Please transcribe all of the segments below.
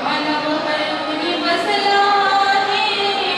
मानव हरवून बसला आहे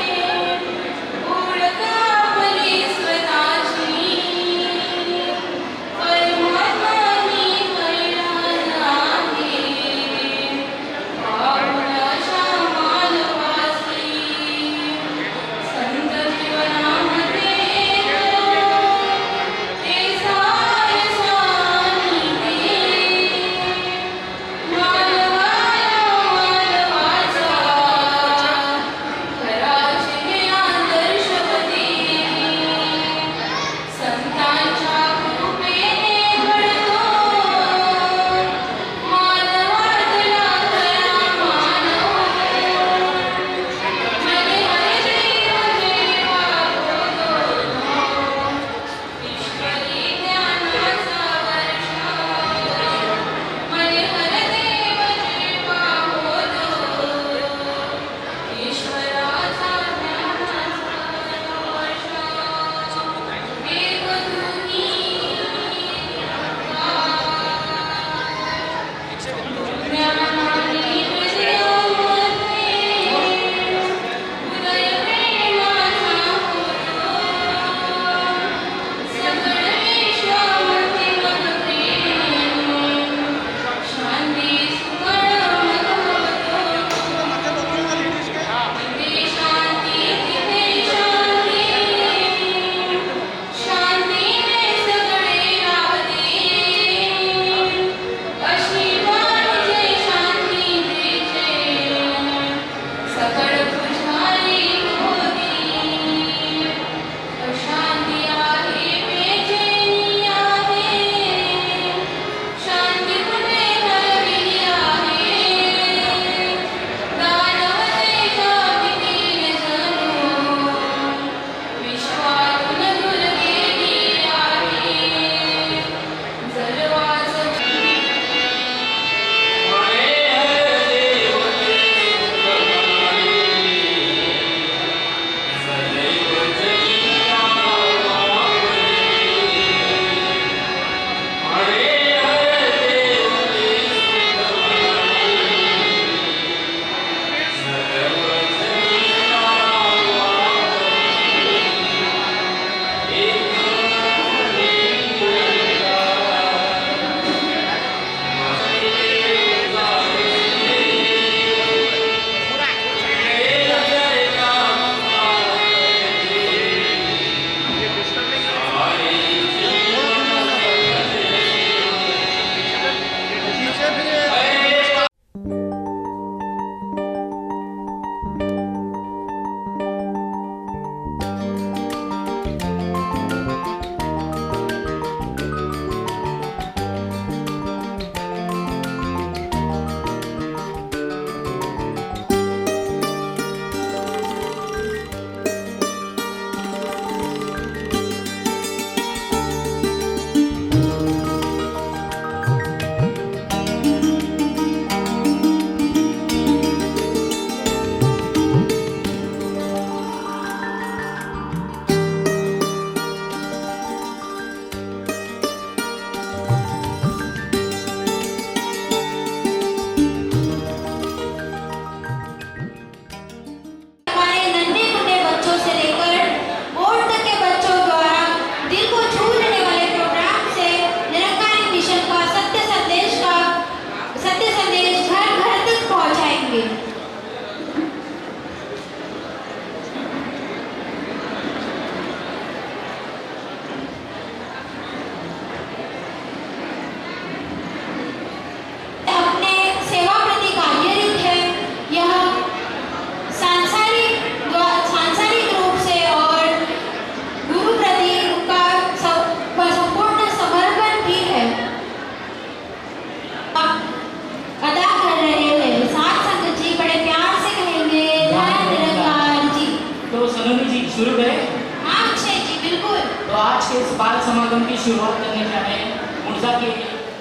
इस बाल समागम की शुरुआत करने जा रहे हैं। मुर्जा के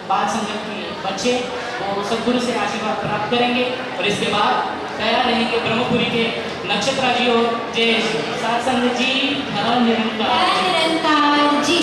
बाल संगम के बच्चे वो सदगुरु से आशीर्वाद प्राप्त करेंगे और इसके बाद तैयार रहेंगे ब्रह्मपुरी के नक्षत्रा जी और जयेश सत्संग जी धर्म निरंकार जी।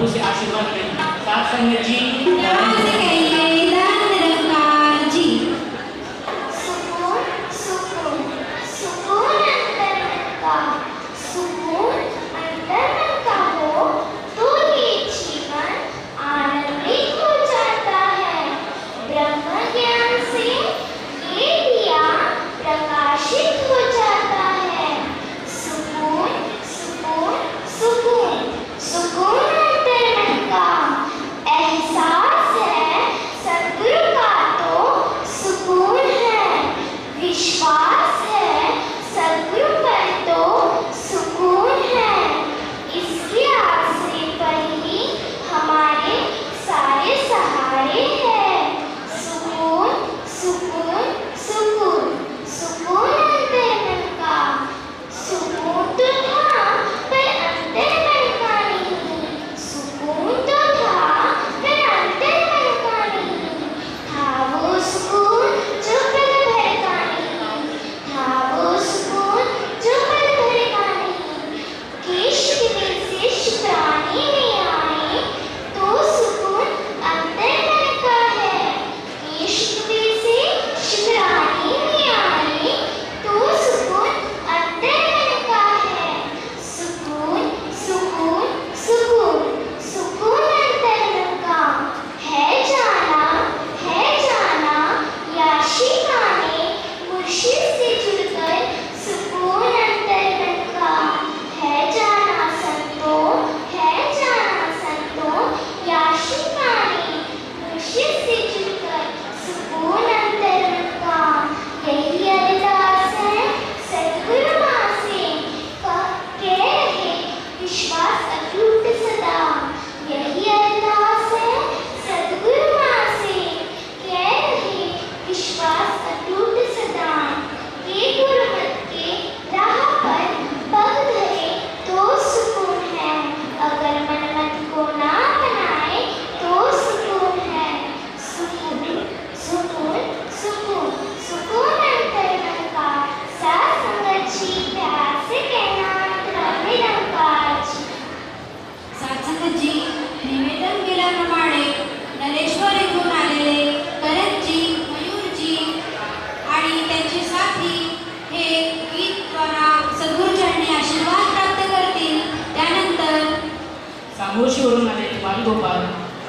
प्रभु से आशीर्वाद लेंगे। साथ संगत जी प्यार से कहिए धन निरंकार जी। सुकून सुकून सुकून अंतर मन का, सुकून अंतर मन का हो तो ये जीवन आनंदित हो जाता है। ब्रह्म ज्ञान से ये दिया प्रकाशित हो जाता है। सुकून सुकून सुकून सुकून अंतर मन का, एहसास है सद्गुरु का तो सुकून है। विश्वास है सद्गुरु पर तो सुकून है। इसके आसरे पर ही हमारे सारे सहारे हैं। सुकून सुकून सुकून सुकून अंतर मन का, सुकून तो था पर अंतर मन का नहीं। सुकून तो था पर अंतर मन का नहीं। था वो सुकून जो पल भर का नहीं। था वो सुकून जो पल भर का नहीं। केश के दिल से शुक्राने में आए तो सुकून अंतर मन का है। केश के दिल से शुक्राने में आए तो सुकून अंतर मन का है। सुकून सुकून सुकून सुकून अंतर मन का, है जाना याशिकाने मुर्शिद से जुड़कर सुकून अंतर मन का। है जाना संतो याशिकाने मुर्शिद से जुड़कर सुकून अंतर मन का। यही अरदास है सद्गुरु माँ से, कह रहे विश्वास अटूट सदा। यही अरदास है सद्गुरु माँ से, कह रहे विश्वास अटूट सदा। ये गुरुमत के राह पर पग धरे तो सुकून है। अगर मनमत को ना बनाए तो सुकून है। सुकून सुकून सुकून सुकून अंतर मन का, साथ संगत जी प्यार से कहना धन निरंकार जी। सात्संगतजी निवेदन केल्याप्रमाणे नरेश्वर येथून आलेले करणजी, मयूरजी आणि त्यांचे साथी हे गीतद्वारा सद्गुरूचरणी आशीर्वाद प्राप्त करतील. त्यानंतर सांगोशीवरून आलेले बालगोपाल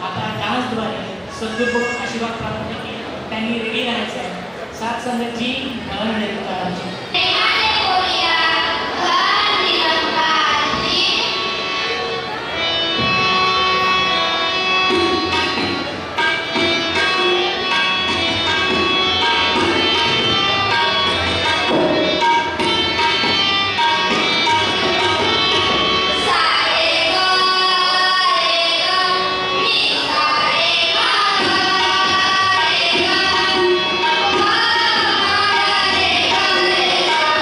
आता डान्सद्वारे सद्गुरू आशीर्वाद प्राप्त केले. त्यांनी रेडी राहायचं आहे. साथ संगत जी धन निरंकार जी. प्रेमाने बोलिया धन निरंकार जी। सारे गो रे गो मी सारे गा रे गा मा रे गा रे गा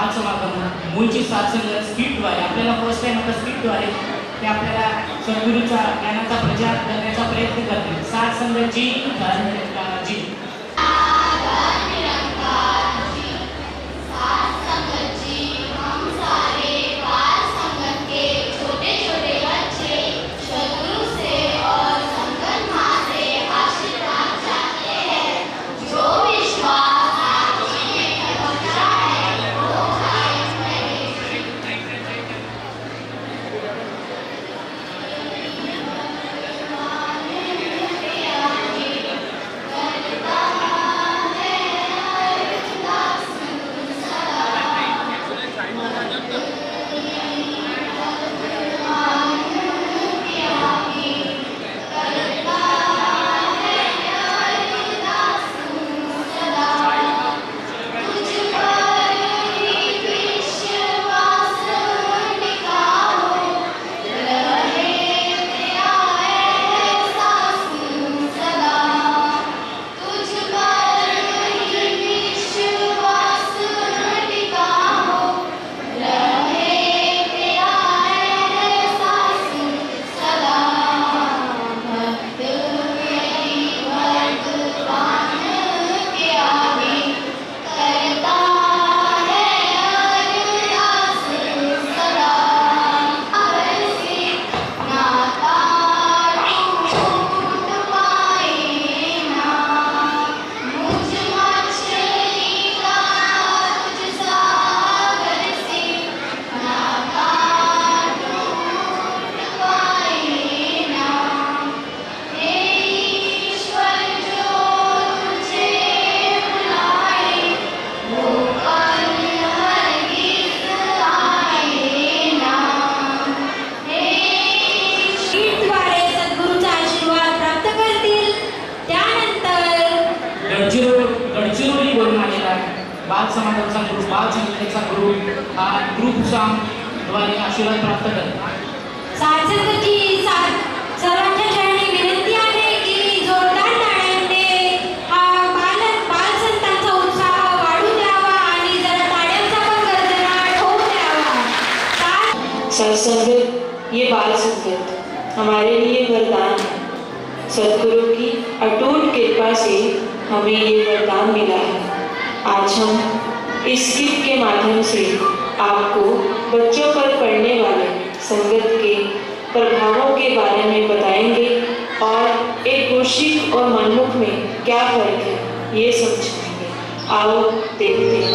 बालसमागम मूळची सात्संग स्किटद्वारे आपल्याला फर्स्ट टाइम आता स्किटद्वारे ते आपल्याला सद्गुरूचा ज्ञानाचा प्रचार करण्याचा प्रयत्न करतील. सात्संगची धन्यवाद. बाल समाजाचा ग्रुप बाल संघटनेचा ग्रुप हा ग्रुप द्वारे आशीर्वाद प्राप्त करतात. सात्संगची सर्वांच्या चरणी विनंती आहे की जोरदार टाळ्यांनी हा बाल संतांचा उत्साह वाढू द्यावा आणि जरा टाळ्यांचा पण गरजना होऊ द्यावा. सत्संग ये बाल संगत हमारे लिए वरदान है. सद्गुरु की अटूट कृपा से हमें ये वरदान मिला है. आज हम इस गीत के माध्यम से आपको बच्चों पर पड़ने वाले संगत के प्रभावों के बारे में बताएंगे और एक गुरसिक और मनमुख में क्या फर्क है ये समझाएंगे. आओ देखते हैं.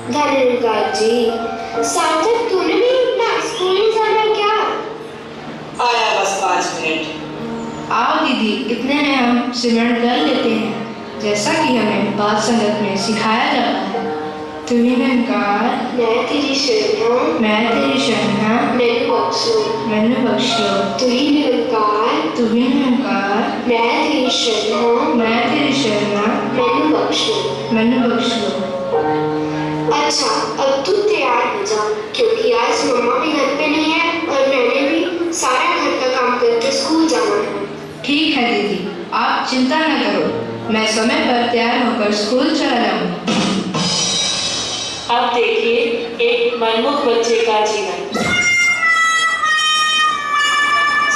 धन्यवाद जी. सार्थक तूने भी उठना, स्कूल में जाना क्या? आया बस 5 मिनट. आओ दीदी, इतने में हम सिमरन कर लेते हैं जैसा कि हमें बाल संगत में सिखाया जाता है. तू ही निरंकार, मैं तेरी शरण हूँ, मैं तेरी शरण हूँ, मैंने बख्शो. तू ही निरंकार, तू ही निरंकार, मैं तेरी शरण हूँ, मैं तेरी शरण हूँ, मैंने बख्शो. अच्छा, अब तू तैयार हो जा क्योंकि आज मम्मा भी घर पे नहीं है और मैंने भी सारा घर का काम करके स्कूल जाना है. ठीक है दीदी, आप चिंता न करो, मैं समय पर तैयार होकर स्कूल चला जाऊंगी. अब देखिए एक मनमुख बच्चे का जीवन.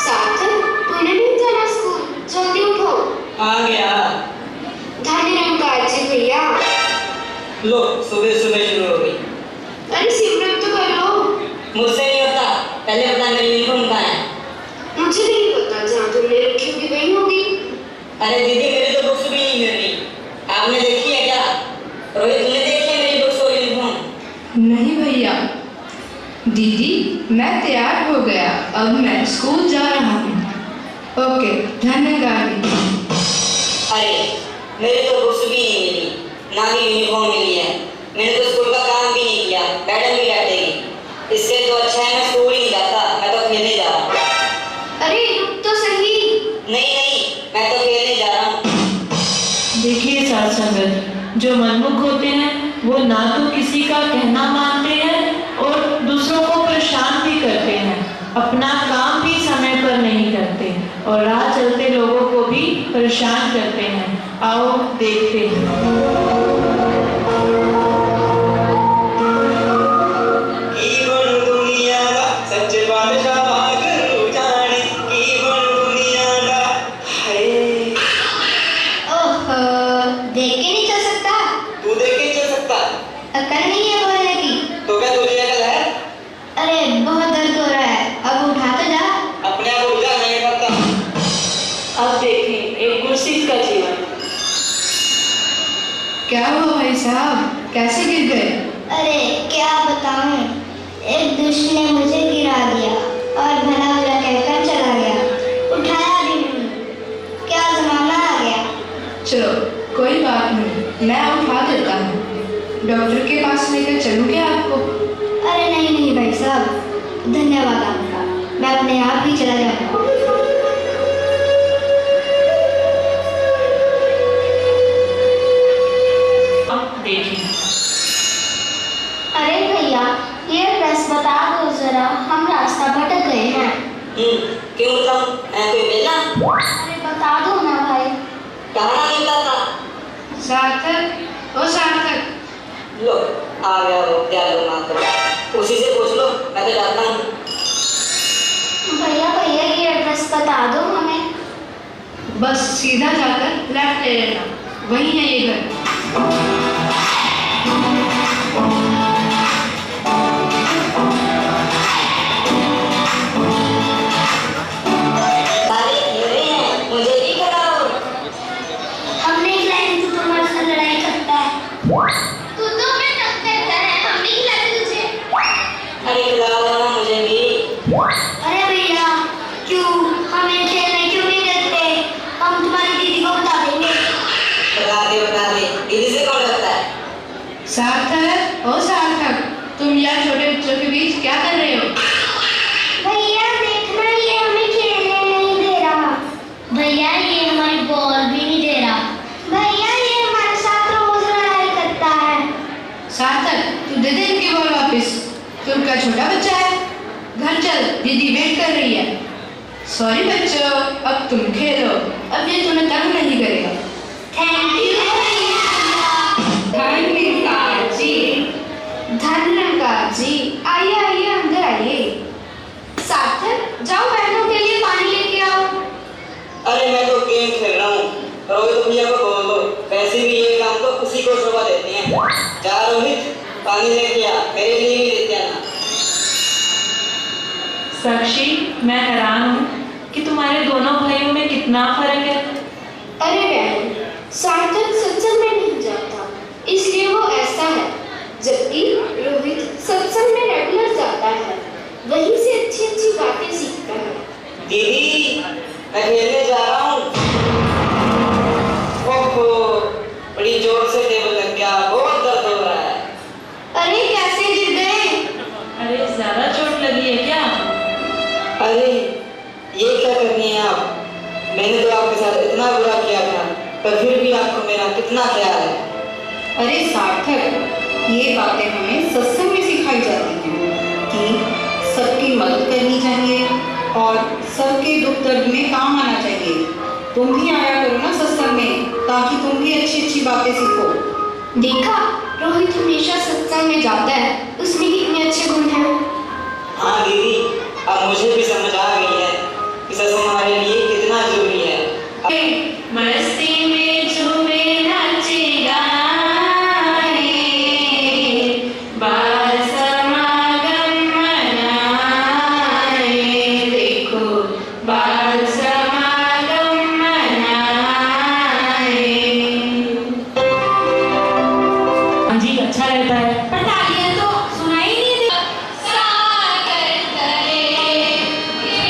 सार्थक, तूने नहीं जाना स्कूल, जल्दी उठो. आ गया. धन्यवाद जी भैया. लो सुबह सुबह शुरू हो गई. अरे सिमरन तो कर लो. मुझसे नहीं होता. पहले बता मेरी यूनिफॉर्म कहाँ है? मुझे नहीं पता, जहाँ तुमने रखी होगी वही होगी. अरे दीदी मेरी तो बुक्स भी नहीं मिल रही. आपने देखी है क्या? रोहित तुमने देखी है मेरी बुक्स और यूनिफॉर्म? नहीं भैया. दीदी मैं तैयार हो गया, अब मैं स्कूल जा रहा हूँ. ओके, धन्यवाद. अरे मेरी तो बुक्स भी नहीं मिली, ना ही यूनिफॉर्म मिली है. मैंने तो स्कूल का काम भी नहीं किया, मैडम भी डांटेगी. इससे तो अच्छा है मैं स्कूल ही नहीं जाता, मैं तो खेलने जा रहा हूँ. अरे रुक तो सही. नहीं नहीं, मैं तो खेलने जा रहा हूँ. देखिए साथ संगत, जो मनमुख होते हैं वो ना तो किसी का कहना मानते हैं और दूसरों को परेशान भी करते हैं, अपना काम भी समय पर नहीं करते और राह चलते लोगों को भी परेशान करते हैं। आओ देखते हैं। देख के नहीं चल सकता? तू देख के चल सकता? अकल नहीं है बोलने की? तो क्या तुझे अकल है? अरे बहुत दर्द हो रहा है, अब उठा तो जा। अपने आप उठ जा, मैं करता। अब देखें एक गुरसिख का जीवन। क्या हुआ भाई साहब, कैसे गिर गए? अरे क्या बताऊं, एक दुष्ट ने मुझे गिरा दिया और भला बुरा कहकर चला गया, उठाया भी नहीं। क्या जमाना आ गया। चलो कोई बात नहीं, मैं उठा देता हूँ। डॉक्टर के पास लेकर चलूँ क्या आपको? अरे नहीं नहीं भाई साहब, धन्यवाद आपका, मैं अपने आप ही चला जाऊंगा। अब देखें। अरे भैया, ये एड्रेस बता दो जरा, हम रास्ता भटक गए हैं। क्यों बताऊं? मैं कोई बेला? अरे बता दो ना भाई। कहाँ मिलता था? सार्थक, ओ सार्थक। लो आ गया वो दयालु माता, उसी से पूछ लो, मैं तो जाता हूँ। भैया भैया, ये एड्रेस बता दो हमें। बस सीधा जाकर लेफ्ट ले लेना, वही है ये घर। सारे मेरे हैं, मुझे भी खिलाओ। हमने एक लाइन तू तुम्हारे साथ लड़ाई करता है। तू तो मैं टक्कर है, हम नहीं खिलाते तुझे। अरे खिलाओ ना मुझे भी। अरे भैया, क्यों हमें खेलने क्यों नहीं देते? हम तुम्हारी दीदी को बता देंगे। बता दे, दीदी से कौन डरता है? सार्थक, ओ सार्थक, तुम यार छोटे बच्चों के बीच क्या कर रहे हो? भैया देखना, ये हमें खेलने नहीं दे रहा। भैया ये हमारी बॉल भी नहीं दे रहा। भैया ये हमारे साथ रोज लड़ाई करता है। सार्थक, तू दे दे इनकी बॉल वापस। तू क्या छोटा बच्चा है? घर चल, दीदी वेट कर रही है। सॉरी बच्चों, अब तुम खेलो, अब ये तुम्हें तंग नहीं करेगा। थैंक यू भैया। धन्यकार जी, धन्यकार जी। आइए आइए, अंदर आइए। सार्थक, जाओ बहनों के लिए पानी लेके आओ। अरे मैं तो गेम खेल रहा हूँ, रोहित भैया को बोल दो, वैसे भी ये काम तो उसी को शोभा देते हैं। जा रोहित, पानी लेके आ, मेरे लिए भी लेके आना। साक्षी, मैं हैरान हूँ कि तुम्हारे दोनों भाइयों में कितना फर्क है। अरे बहन, सार्थक सत्संग में नहीं जाता, इसलिए वो ऐसा है, जबकि रोहित सत्संग में रेगुलर जाता है, वहीं से अच्छी अच्छी बातें सीखता है। दीदी, मैं खेलने जा रहा हूँ। ओहो, बड़ी जोर से टेबल लग गया, बहुत दर्द हो रहा है। अरे कैसे गिर गए? अरे ज्यादा चोट लगी है क्या? अरे ये क्या कर रही हैं आप? मैंने तो आपके साथ इतना बुरा किया था, पर फिर भी आपको मेरा कितना ख्याल है। अरे सार्थक, ये बातें हमें सत्संग में सिखाई जाती हैं कि सबकी मदद करनी चाहिए और सबके दुख दर्द में काम आना चाहिए। तुम भी आया करो ना सत्संग में, ताकि तुम भी अच्छी अच्छी बातें सीखो। देखा, रोहित हमेशा सत्संग में जाता है, उसमें कितने अच्छे गुण हैं। हाँ दीदी, अब मुझे भी समझ आ गई है कि सत्संग हमारे लिए कितना जरूरी है। मस्ती में झूमे नाचे गाए, बाल समागम मनाए, देखो बाल समागम मनाए। हाँ जी, अच्छा रहता है। पर तालियां तो सुनाई नहीं दे। सागर करे, ये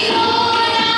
सोना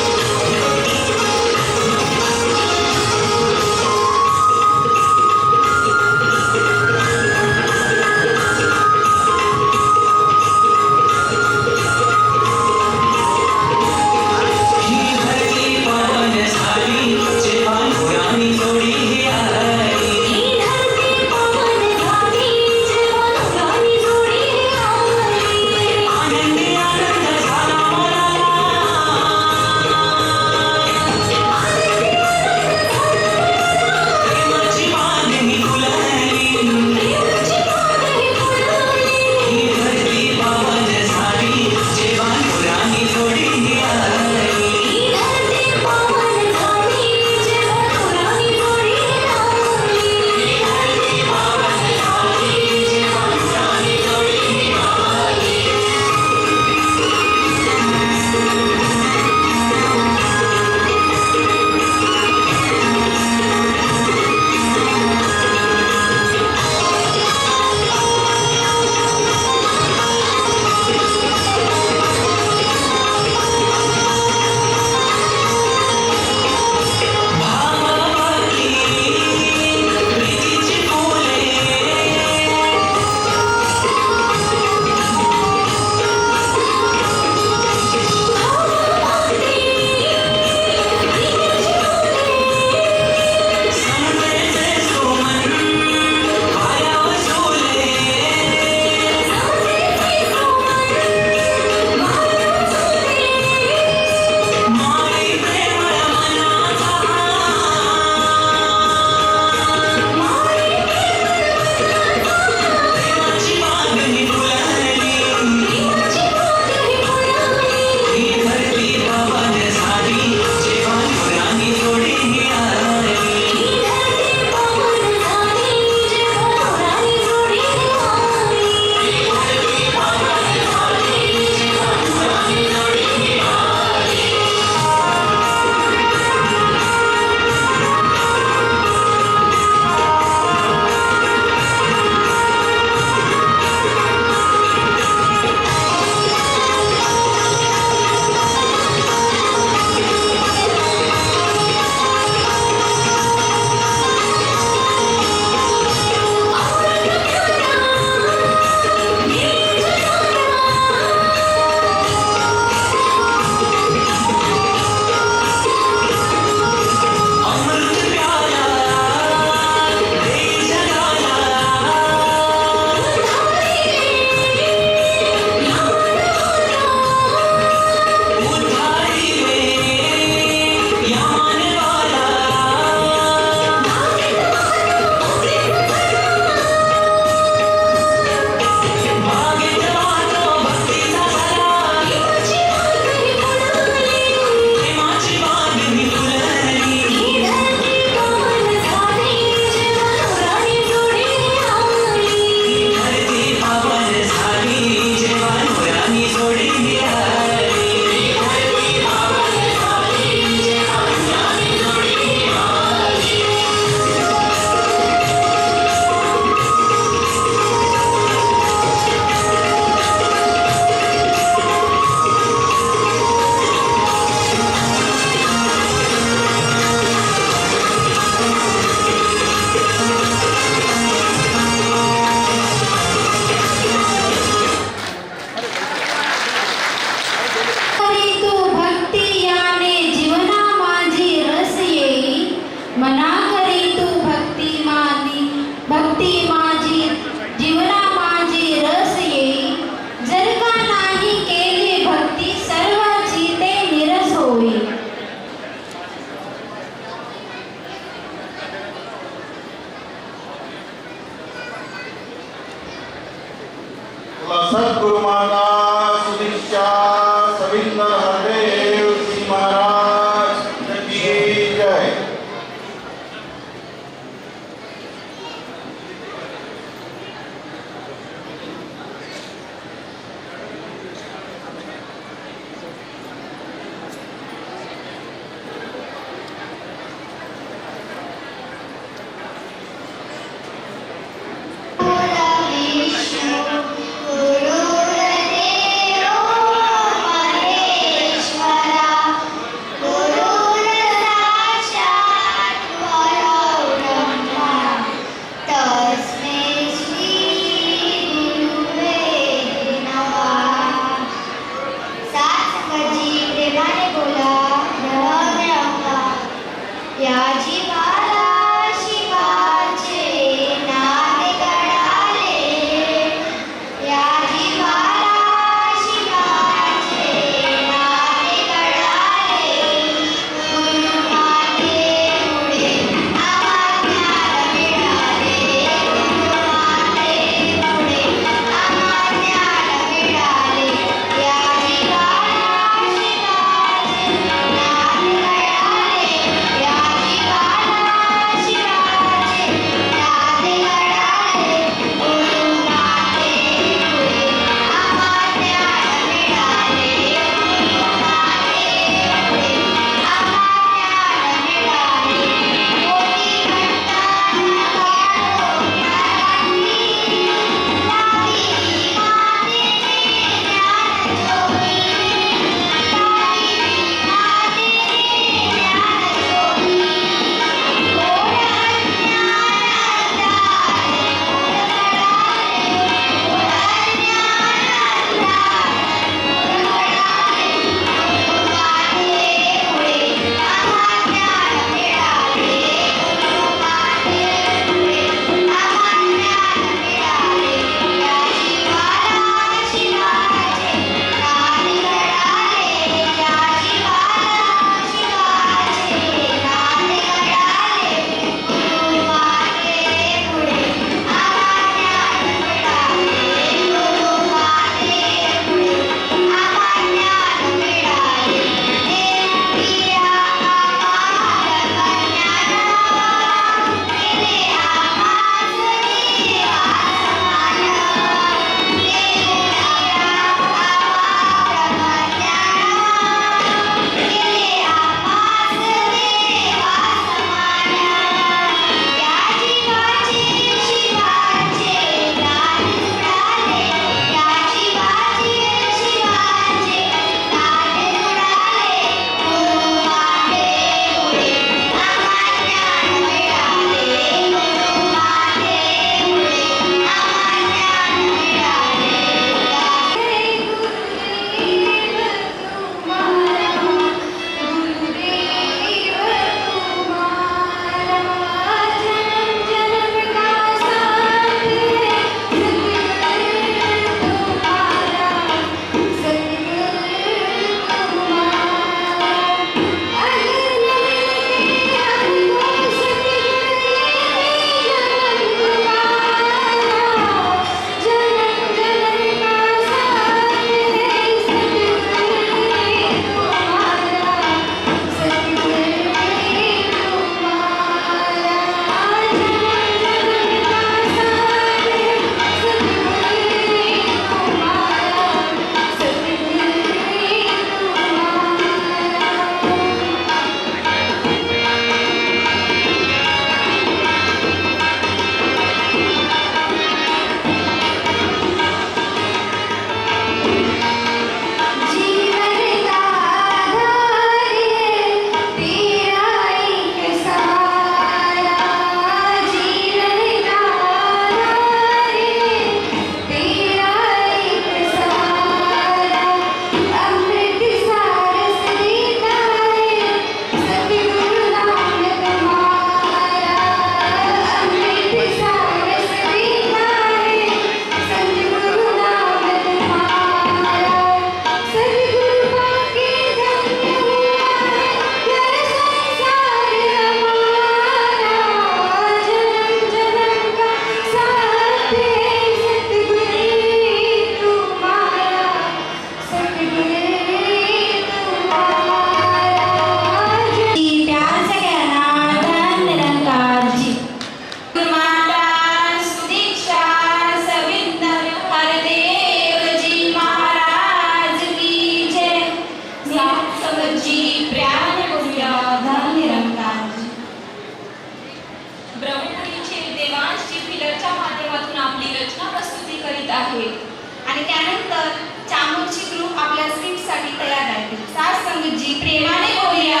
आणि त्यानंतर चामोर्ची ग्रुप आपल्या स्वीटसाठी तयार राहतील. साथ संगतजी प्रेमाने बोलूया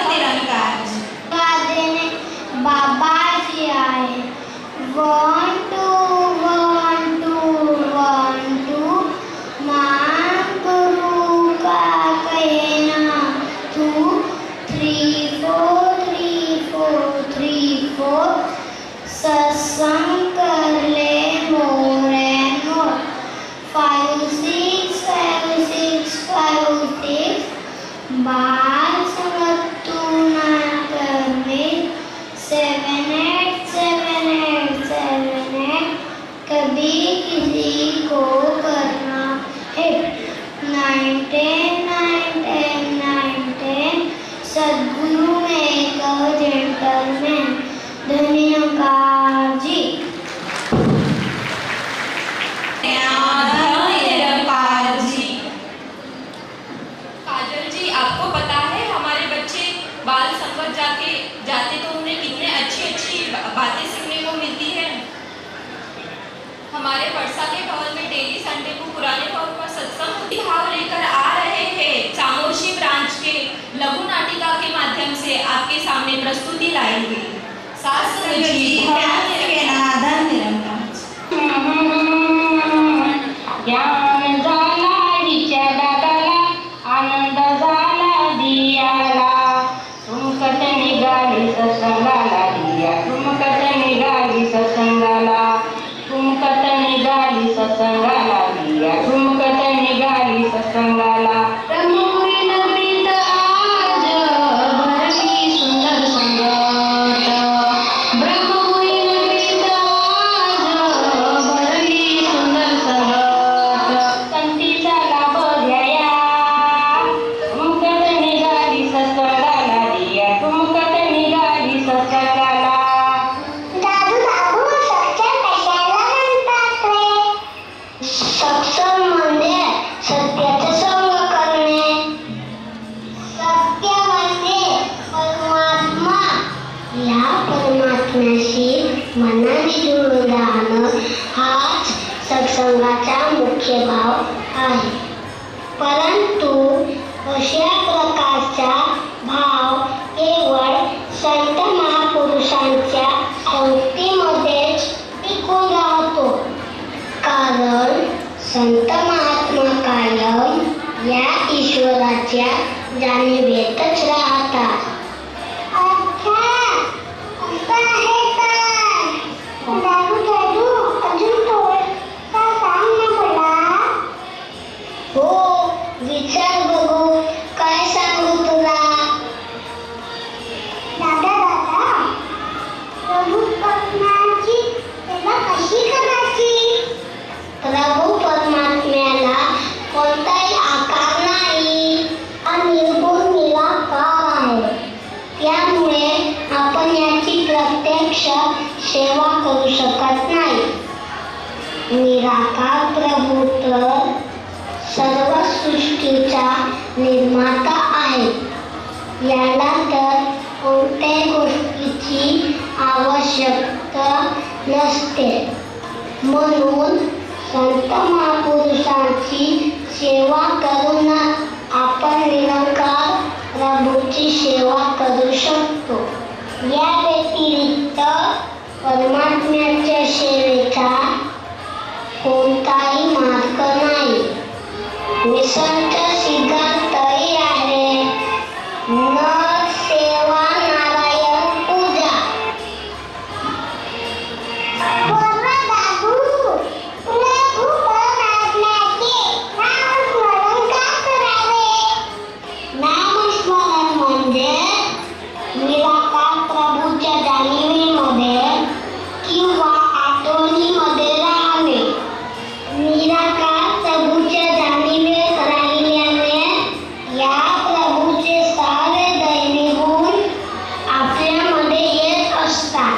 निरंकार. वादने बाबाजी आए 1 2 1 2 1 2 मां गुरु का कहना तू 3 4 3 4 3 4 सत्संग कर ले मोर एंड मोर 5 6 5 6 5 6 बाल संगत तू ना करने 7 8 7 8 7 8 कभी किसी को करना है 9 10 9 10 9 10 सद्गुरु में कहो जेंटलमैन. धन्यवाद जी. निरंकार जी. काजल जी, आपको पता है हमारे बच्चे बाल संगत जाते तो उन्हें कितने अच्छी बातें सीखने को मिलती है. हमारे परसा के भवन में डेली संडे को पुराने भवन पर सत्संग भाव लेकर आ रहे हैं. चामोर्शी ब्रांच के लघु नाटिका के माध्यम से आपके सामने प्रस्तुति लाएंगे. साथ संगतजी ध्यान निरंकार. ज्ञान झाला हिच्या दादाला आनंद झाला दियाला तुमकत निघाली सत्संगाला दिया तुमकत निघाली सत्संगाला तुमकत निघाली सत्संगाला दिया तुमकत निघाली सत्संगाला. ब्रह्मपुरी नगरीत आज भरली सुंदर संगत. ब्रह्मपुरी नगरीत आज भरली सुंदर संगत. संतीचा लाभ घ्याया तुमकत निघाली सत्संगाला दिया तुमकत निघाली सत्संगाला. दादू दादू सत्संग कशाला म्हणतात रे? सत्संग म्हणजे सत्याचं संग करणे. सत्य म्हणजे परमात्मा. या परमात्म्याशी मनाने जुळून राहणं हाच सत्संगाचा मुख्य भाव आहे. परंतु अशा प्रकारचा भाव केवळ संत महापुरुषांच्या पंक्तीमध्येच टिकून राहतो. कारण संत महात्मा कायम या ईश्वराच्या जाणीवेतच राहतात. हो, विचार बघू काय सांगू तुला. दादा दादा प्रभू परमात्म्याची सेवा कशी करायची? प्रभू परमात्म्याला कोणताही आकार नाही आणि निर्गुण निराकार आहे. त्यामुळे आपण याची प्रत्यक्ष सेवा करू शकत नाही. निराकार प्रभू तर सर्व सृष्टीचा निर्माता आहे. याला तर कोणत्याही गोष्टीची आवश्यकता नसते. म्हणून संत महापुरुषांची सेवा करून आपण निरंकार प्रभूची सेवा करू शकतो. या व्यतिरिक्त परमात्म्याच्या सेवेचा कोणताही मार्ग नाही. निसंत सिद्धांतही आहे न सेवा नारायण पूजा. नामस्मरण म्हणजे निराकार प्रभूच्या जाणीवेमध्ये किंवा आठवणीमध्ये राहणे. निराकार प्रभूच्या जाणीवेत राहिल्याने या प्रभूचे सारे दैवी गुण आपल्यामध्ये येत असतात.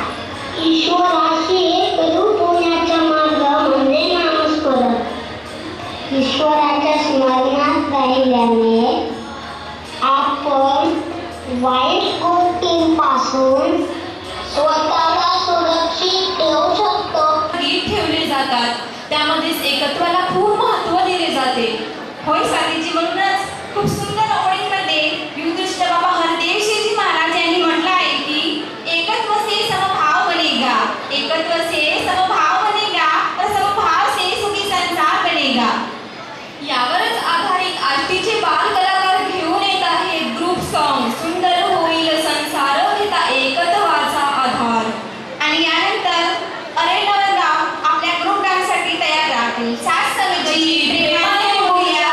ईश्वराशी एकरूप होण्याचा मार्ग म्हणजे नामस्मरण. ईश्वराच्या स्मरणात राहिल्याने आपण वाईट गोष्टींपासून स्वतःला सुरक्षित ठेवू शकतो. गीत ठेवले जातात त्यामध्येच एकत्वाला खूप महत्त्व होय स्वातीजी, म्हणूनच खूप सुंदर ओळींमध्ये विभूतिष्ठ बाबा हरदेवशिवजी महाराज यांनी म्हटलं आहे की एकत्व से समभाव बनेगा, एकत्व से समभाव बनेगा और समभाव से सुखी संसार बनेगा. यावरच आधारित आष्टीचे बाल कलाकार घेऊन येत आहेत ग्रुप सॉन्ग सुंदर होईल संसार घेता एकत्वाचा आधार. आणि यानंतर अरे नवरगाव आपल्या ग्रुप डान्ससाठी तयार राहतील. सात सवयी प्रेमाने होऊया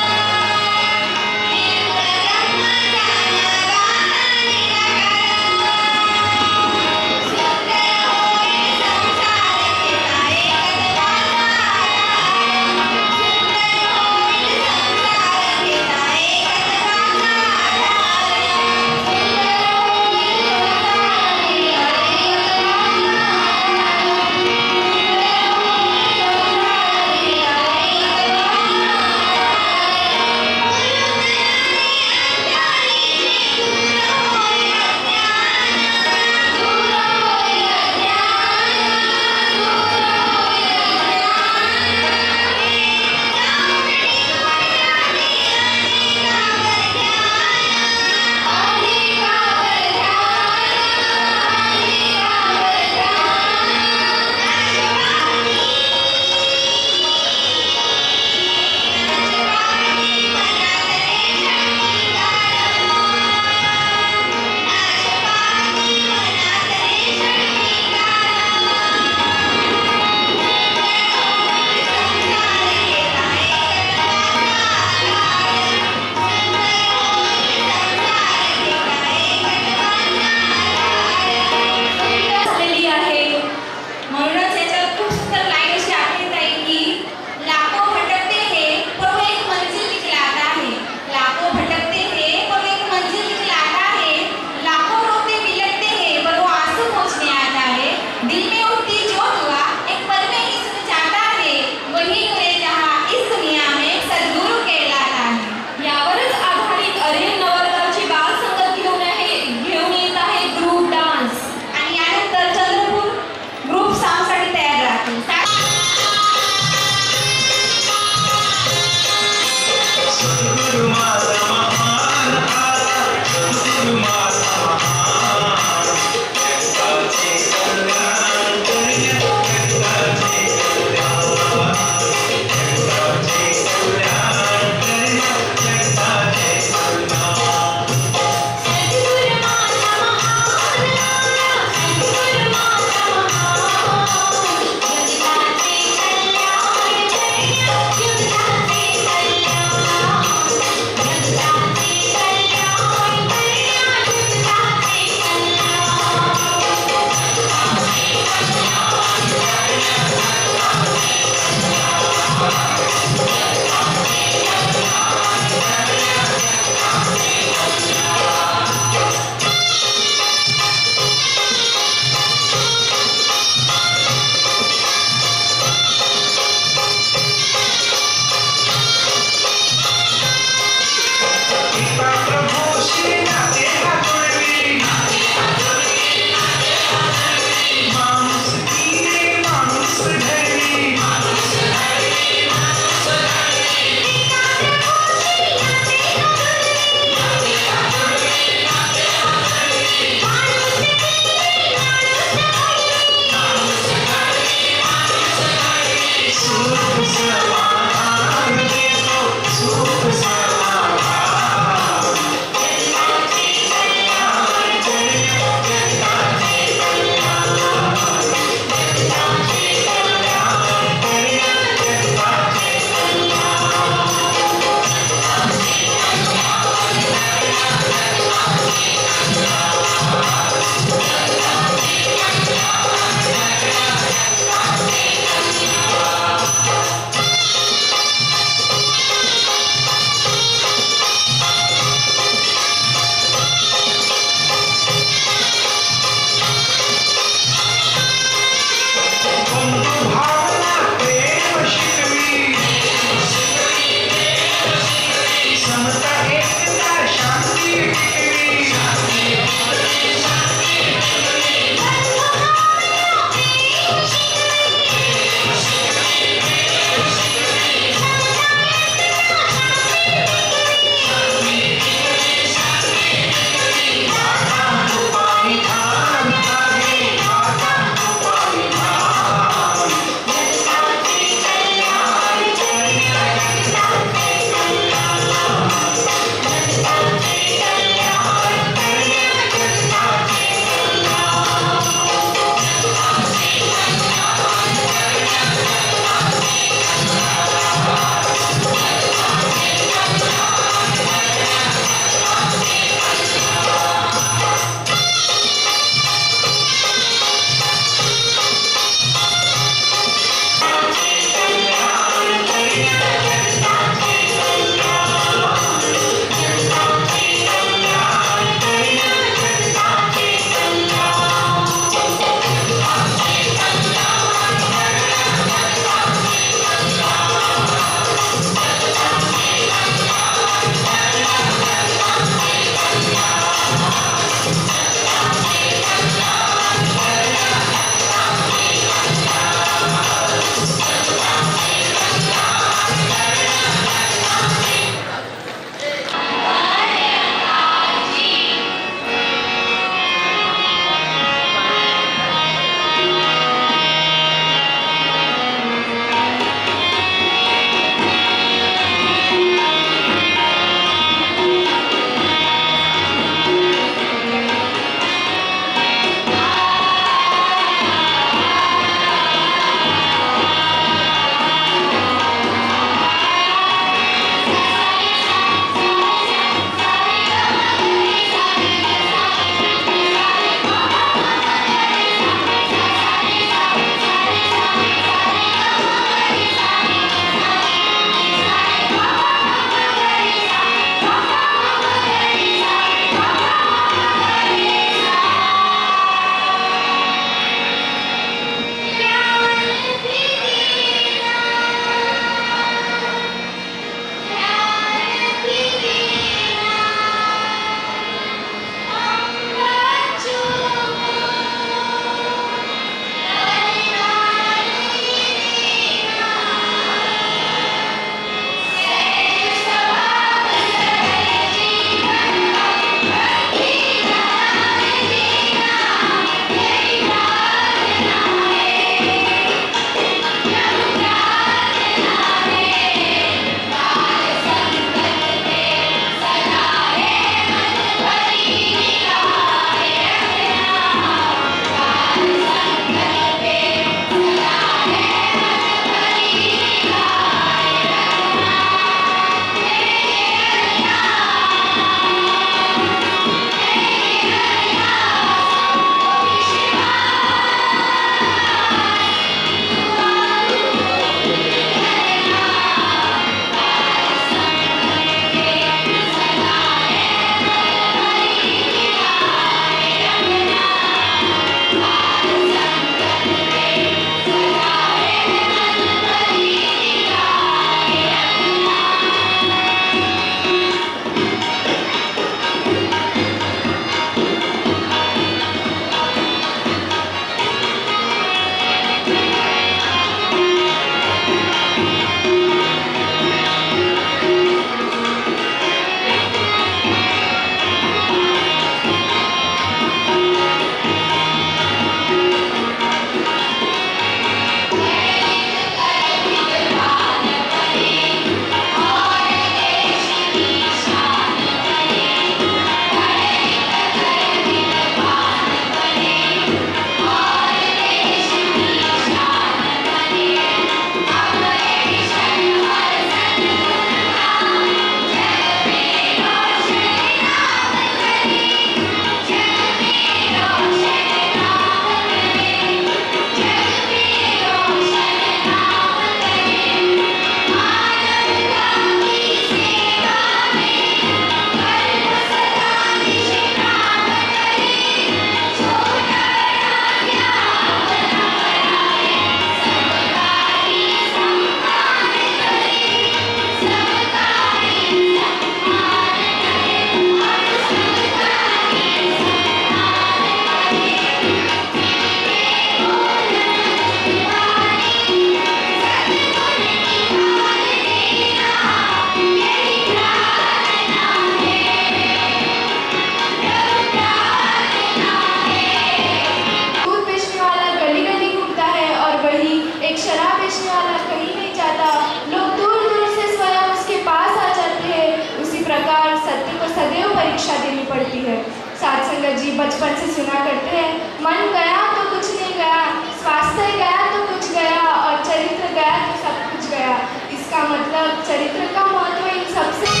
पड़ती है। साथ संगत जी बचपन से सुना करते हैं, मन गया तो कुछ नहीं गया, स्वास्थ्य गया तो कुछ गया और चरित्र गया तो सब कुछ गया। इसका मतलब चरित्र का महत्व इन सबसे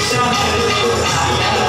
Shahar